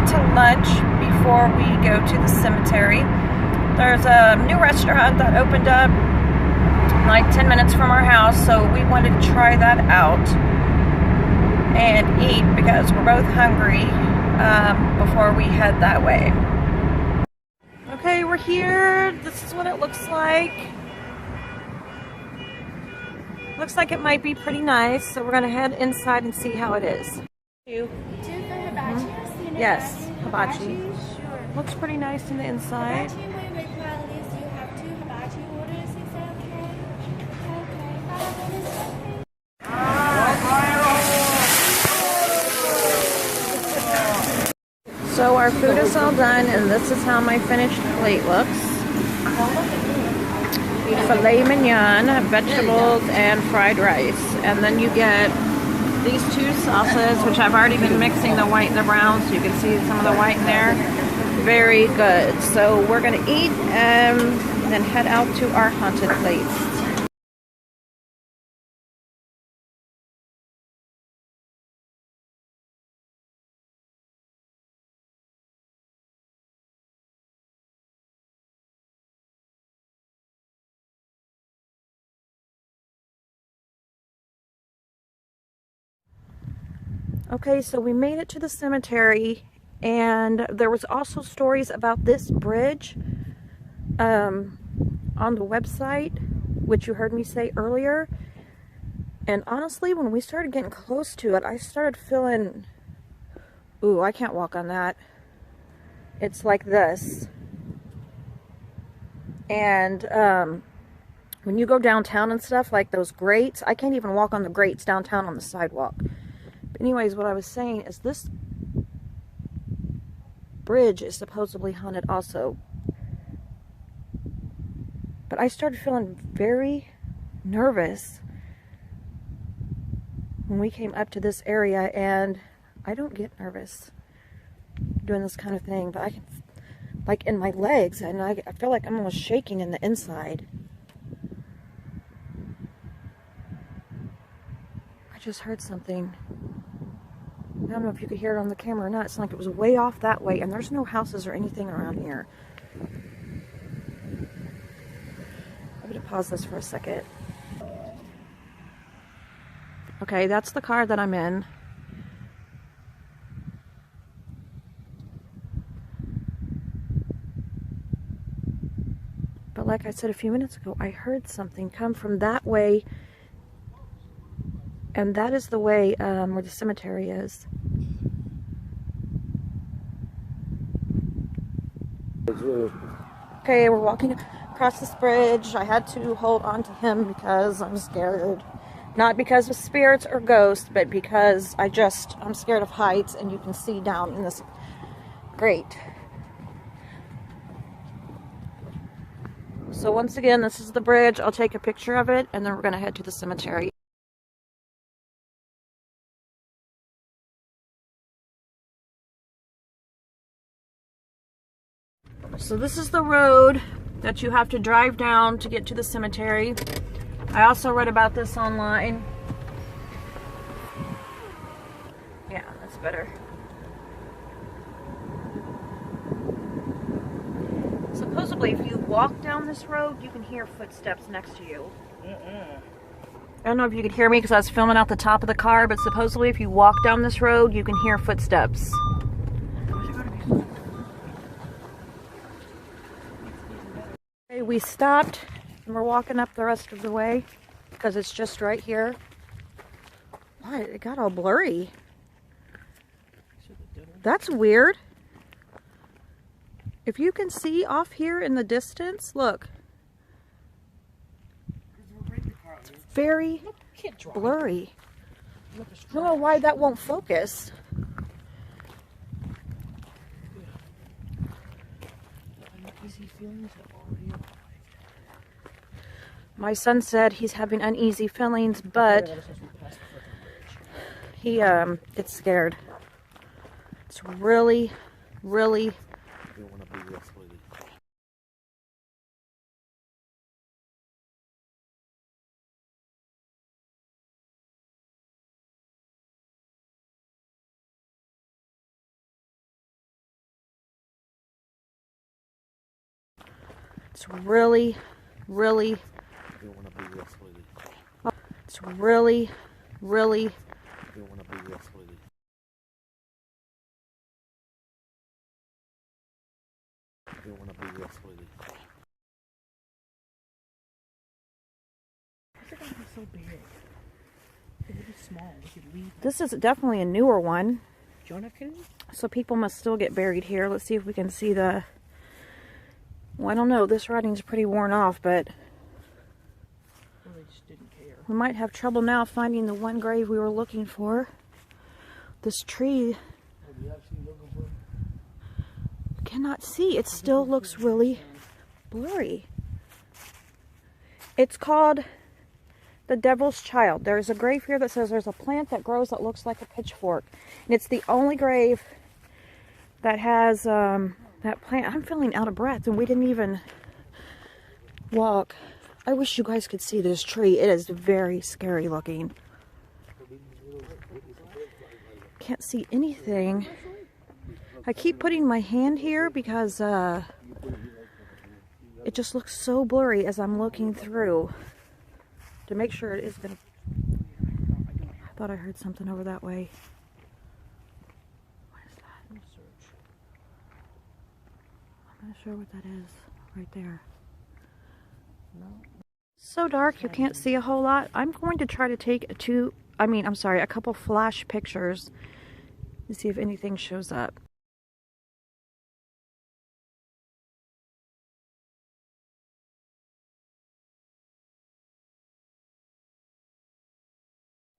to lunch before we go to the cemetery. There's a new restaurant that opened up like 10 minutes from our house, so we wanted to try that out and eat because we're both hungry before we head that way. Okay, we're here. This is what it looks like. Looks like it might be pretty nice, so we're gonna head inside and see how it is. Yes, hibachi. Sure. Looks pretty nice in the inside. Hibachi, wait, wait, at least you have 2 hibachi orders, is that okay? Okay, So our food is all done, and this is how my finished plate looks. Filet mignon, vegetables, and fried rice. And then you get these 2 sauces, which I've already been mixing the white and the brown, so you can see some of the white in there. Very good. So we're gonna eat and then head out to our haunted place. Okay, so we made it to the cemetery, and there was also stories about this bridge on the website, which you heard me say earlier. And honestly, when we started getting close to it, I started feeling, ooh, I can't walk on that. It's like this. And when you go downtown and stuff, like those grates, I can't even walk on the grates downtown on the sidewalk. Anyways, what I was saying is this bridge is supposedly haunted also. But I started feeling very nervous when we came up to this area, and I don't get nervous doing this kind of thing, but I can, like in my legs, and I feel like I'm almost shaking in the inside. I just heard something. I don't know if you could hear it on the camera or not. It's like it was way off that way, and there's no houses or anything around here. I'm going to pause this for a second. Okay, that's the car that I'm in. But like I said a few minutes ago, I heard something come from that way, and that is the way where the cemetery is. Okay, we're walking across this bridge. I had to hold on to him because I'm scared. Not because of spirits or ghosts, but because I'm scared of heights, and you can see down in this grate. So once again, this is the bridge. I'll take a picture of it, and then we're going to head to the cemetery. So this is the road that you have to drive down to get to the cemetery. I also read about this online. Yeah, that's better. Supposedly, if you walk down this road, you can hear footsteps next to you. I don't know if you could hear me because I was filming out the top of the car, but supposedly if you walk down this road, you can hear footsteps. Okay, we stopped and we're walking up the rest of the way because it's just right here. What? It got all blurry. That's weird. If you can see off here in the distance, look. It's very blurry. I don't know why that won't focus. My son said he's having uneasy feelings, but he gets scared. It's really, really It's really, really, it's really, really, so big. It would be small. We could leave. this is definitely a newer one. John F. Kennedy? So people must still get buried here. Let's see if we can see the... Well, I don't know. This writing's pretty worn off, but... Well, they just didn't care. We might have trouble now finding the one grave we were looking for. This tree... Have you actually looking for? Cannot see. It still looks really blurry. It's called the Devil's Child. There's a grave here that says there's a plant that grows that looks like a pitchfork. And it's the only grave that has that plant. I'm feeling out of breath and we didn't even walk. I wish you guys could see this tree. It is very scary looking. Can't see anything. I keep putting my hand here because it just looks so blurry as I'm looking through to make sure it is gonna... I thought I heard something over that way. What is that? I'm not sure what that is right there. So dark you can't see a whole lot. I'm going to try to take a couple flash pictures to see if anything shows up.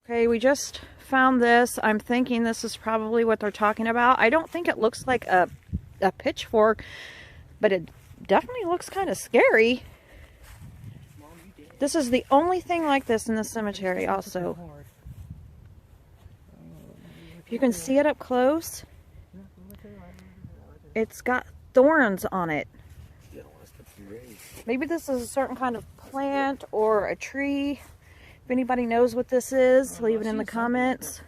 Okay, we just found this. I'm thinking this is probably what they're talking about. I don't think it looks like a pitchfork, but it definitely looks kind of scary. This is the only thing like this in the cemetery also. If you can see it up close, it's got thorns on it. Maybe this is a certain kind of plant or a tree. If anybody knows what this is, leave it in the comments.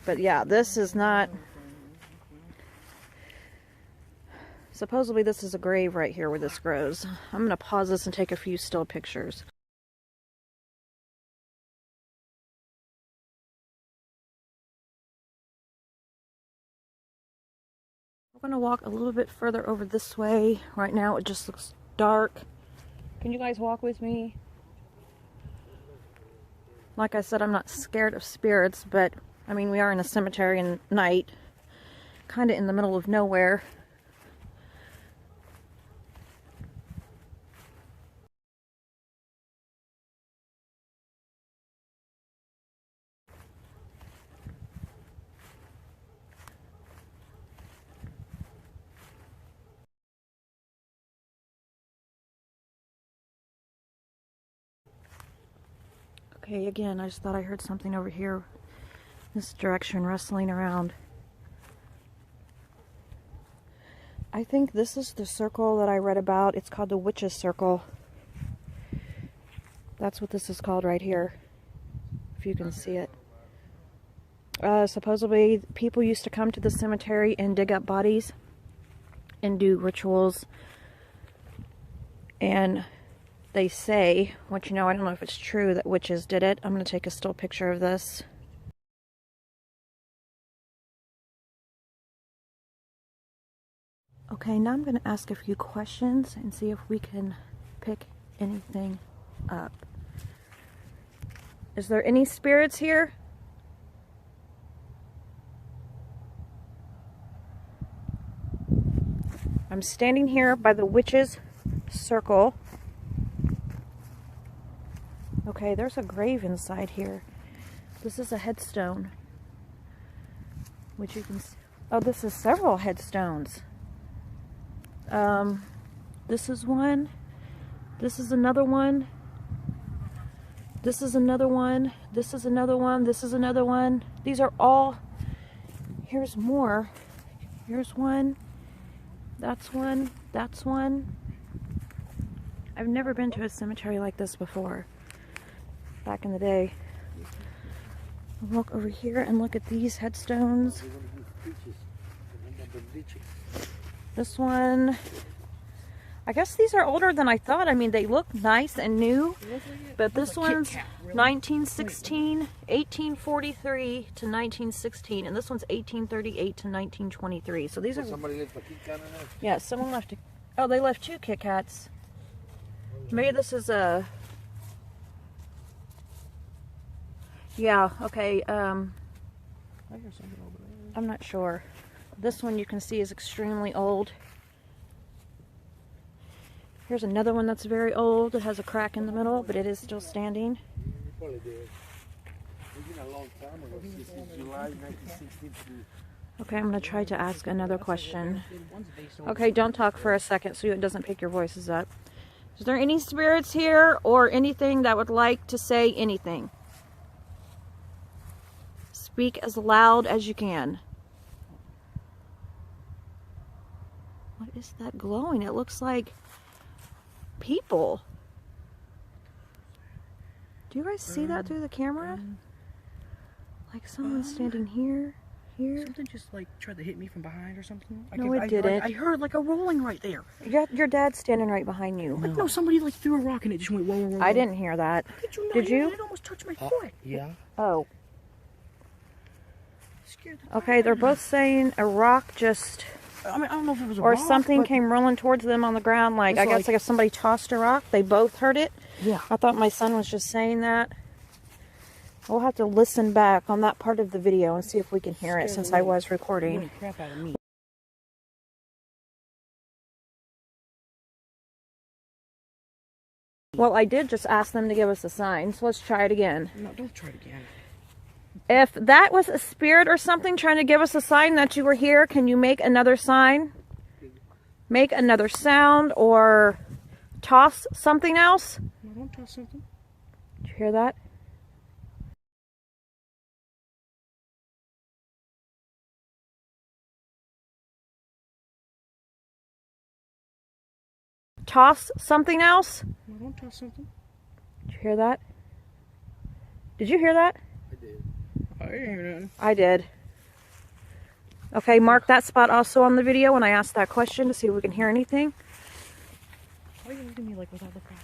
But yeah, this is not... Supposedly this is a grave right here where this grows. I'm going to pause this and take a few still pictures. We're going to walk a little bit further over this way. Right now it just looks dark. Can you guys walk with me? Like I said, I'm not scared of spirits, but I mean, we are in a cemetery at night, kind of in the middle of nowhere. Okay, again, I just thought I heard something over here, this direction, rustling around. I think this is the circle that I read about. It's called the Witch's Circle. That's what this is called right here, if you can see it. Supposedly, people used to come to the cemetery and dig up bodies and do rituals. And they say, which, you know, I don't know if it's true that witches did it. I'm going to take a still picture of this. Okay, now I'm going to ask a few questions and see if we can pick anything up. Is there any spirits here? I'm standing here by the Witch's Circle. Okay, there's a grave inside here. This is a headstone, which you can see. Oh, this is several headstones. This is one. This is another one. This is another one. This is another one. This is another one. These are all... Here's more. Here's one. That's one. That's one. I've never been to a cemetery like this before. Back in the day. Look over here and look at these headstones. This one. I guess these are older than I thought. I mean, they look nice and new, but this one's 1916, 1843 to 1916, and this one's 1838 to 1923. So these are. Somebody left a Kit Kat in there? Yeah, someone left. Oh, they left 2 Kit Kats. Maybe this is a. Yeah. Okay. I hear something over there. I'm not sure. This one you can see is extremely old. Here's another one that's very old. It has a crack in the middle, but it is still standing. You probably did. It's been a long time ago, since July 1962. Okay, I'm going to try to ask another question. Okay, don't talk for a second so it doesn't pick your voices up. Is there any spirits here or anything that would like to say anything? Speak as loud as you can. What is that glowing? It looks like people. Do you guys see that through the camera? Like someone standing here, here. Something just like tried to hit me from behind or something. No, it didn't. I heard like a rolling right there. Your dad's standing right behind you. Like no, somebody like threw a rock and it just went whoa, whoa, whoa. I didn't hear that. Did you? Not Did you? It almost touched my foot. Yeah. Oh. Scared the Okay, they're both saying a rock just, I mean, I don't know if it was a or rock, something but came rolling towards them on the ground. Like, It's I guess like- like if somebody tossed a rock. They both heard it. Yeah. I thought my son was just saying that. We'll have to listen back on that part of the video and see if we can hear it since I was recording. Really crap out of me. Well, I did just ask them to give us a sign, so let's try it again. No, don't try it again. If that was a spirit or something trying to give us a sign that you were here, can you make another sign? Make another sound or toss something else? No, don't toss something. Did you hear that? Toss something else? No, don't toss something. Did you hear that? Did you hear that? I did. I didn't hear nothing. I did. Okay, mark that spot also on the video when I ask that question to see if we can hear anything. Why are you looking at me like without the crap?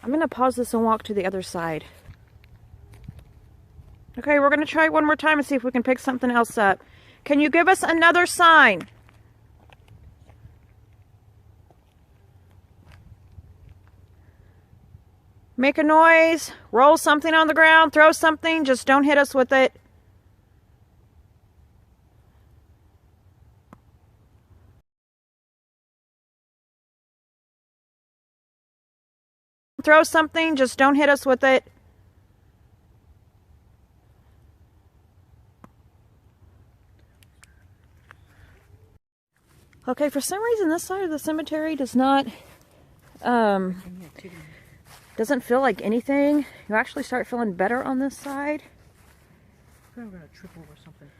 I'm going to pause this and walk to the other side. Okay, we're going to try one more time and see if we can pick something else up. Can you give us another sign? Make a noise, roll something on the ground, throw something, just don't hit us with it. Throw something, just don't hit us with it. Okay, for some reason this side of the cemetery does not doesn't feel like anything. You actually start feeling better on this side. I'm gonna trip over something.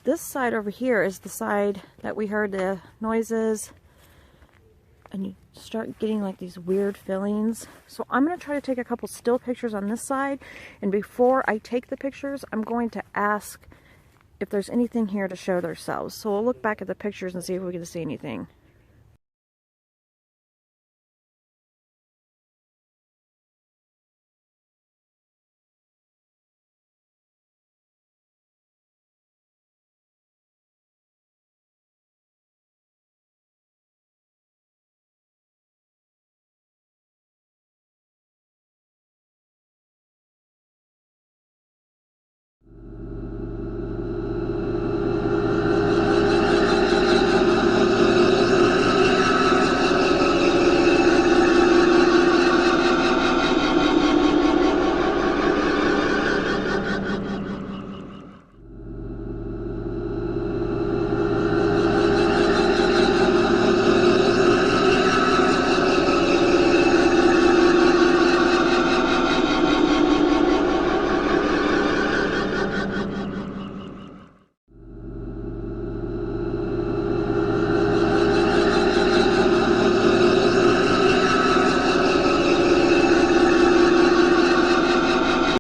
This side over here is the side that we heard the noises. And you start getting like these weird feelings. So I'm going to try to take a couple still pictures on this side. And before I take the pictures, I'm going to ask if there's anything here to show themselves. So we'll look back at the pictures and see if we can see anything.